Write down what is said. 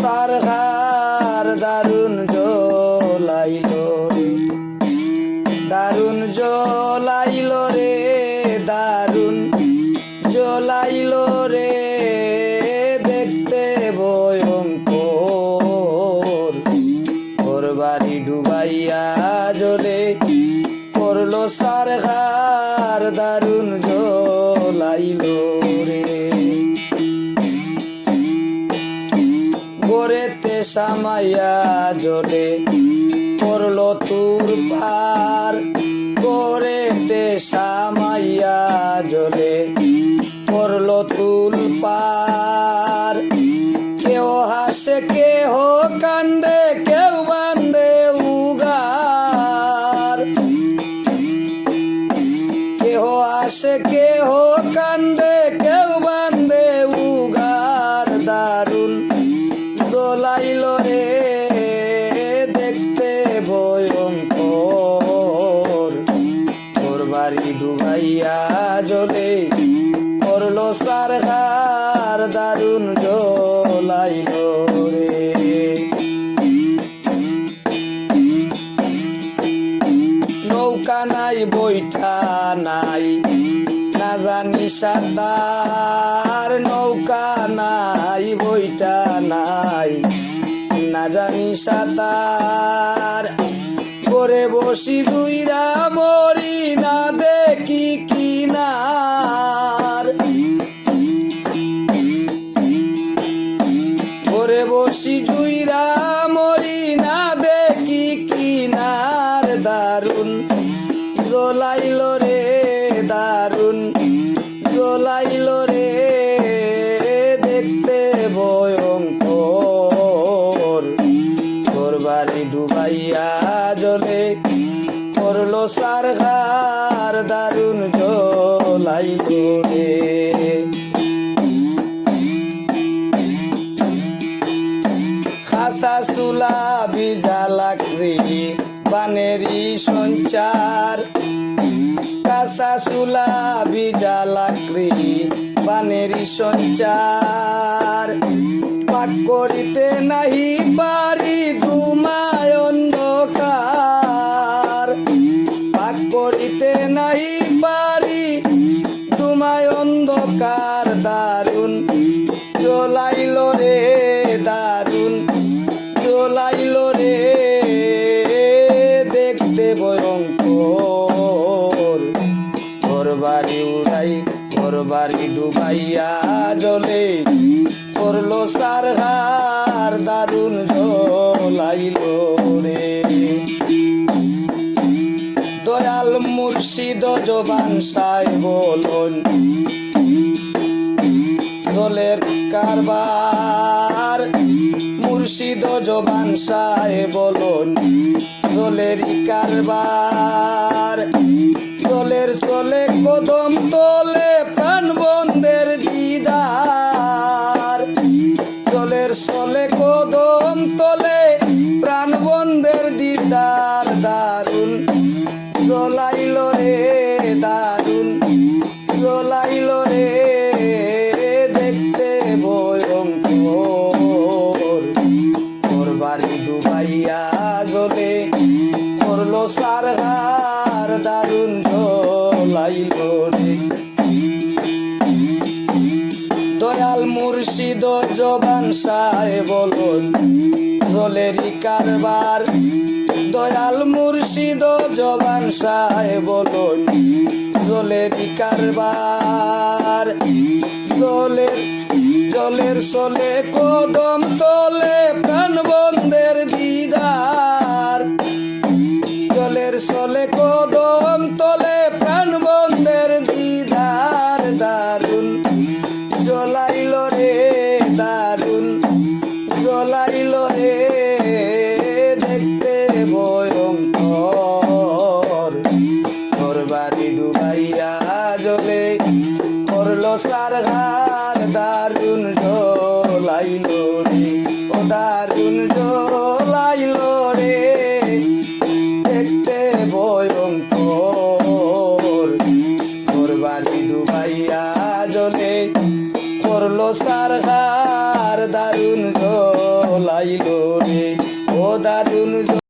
সারহার দারুণ জ্বলাইলো রে, দারুণ জ্বলাইলো রে, দারুণ জ্বলাইলো রে, দেখতে ভয়ঙ্কর। ওর বাড়ি ডুবাইয়া জ্বলে করলো সারহার দারুণ জ্বলাইলো রে। গোরেতে সামাইয়া জ্বলে করলো তুর পার, গোরেতে সামাইয়া জ্বলে করলো তুল পার। কেউ হাসে কেহ কান্দে, কেউ বান্দে উগার। কেহ আসে কেহ কান্দে, কেউ বান্দে উগার। দারুণ জ্বলাইলো রে, দেখতে ভয়ঙ্কর। ওর বাড়ি ডুবাইয়া জ্বলে করলো সারহার দারুণ জ্বলাইলো রে। নৌকা নাই বৈঠা নাই, না জানি সাঁতার। নৌকা নাই বৈঠা নাই, না জানি সাঁতার। করে বসি দুইরা মরি, না দেখি কিনার। করে বসি জুইরা মরি, না দেখি কিনার। দারুণ জ্বলাইলো রে, দারুণ জ্বলাইলো রে, দেখতে ভয়ঙ্কর। ওর বাড়ি ডুবাইয়া জ্বলে করলো সারহার দারুণ জ্বলাইলো রে। খাসা চুলা ভিজা লাকড়ি বানেরই সঞ্চার। কাঁচা চুলা ভিজা লাকড়ি বানেরই সঞ্চার। পাক করিতে নাহি পারি ধুমায় অন্ধকার। পাক করিতে নাহি পারি ধুমায় অন্ধকার। দারুণ জ্বলাইলো রে, দারুণ জ্বলাইলো রে, দেখতে ভয়ঙ্কর। ওর বাড়ি উড়াই, ওর বাড়ি ডুবাইয়া জ্বলে করলো সারহার দারুণ জ্বলাইলো রে। দয়াল মুর্শিদ জবান সাই বলুন জলের কারবার। মুর্শিদ জবান সাই বলুন জলেরই কারবার। জলের চলে কদম তোলে প্রাণ বন্ধের দিদার। জলের চলে কদম তোলে প্রাণ বন্ধের দিদার। দারুণ জ্বলাইলো রে, দারুণ জ্বলাইলো রে, দেখতে ভয়ঙ্কর। ওর বাড়ি ডুবাইয়া জ্বলে করলো সারহার দারুণ জ্বলাইলো রে। দয়াল মুর্শিদ জবান সায় বলুন জলেরই কারবার। দয়াল মুর্শিদ জবান সায় বলুন জলেরই কারবার। জলের চলে কদম তোলে প্রাণ বন্ধের দিদার। জলের চলে কদম তোলে প্রাণ বন্ধের দিদার। দারুণ জ্বলাইলো রে, দারুণ জ্বলাইলো রে, দেখতে ভয়ঙ্কর। ওর বাড়ি ডুবাইয়া জ্বলে করলো সারহার দারুণ জ্বলাইলো রে, ও দারুণ জ্বলাইলো রে, দেখতে ভয়ঙ্কর। ওর বাড়ি ডুবাইয়া জ্বলে করলো সারহার দারুণ জ্বলাইলো। ডুবাইল রে ও দারুণ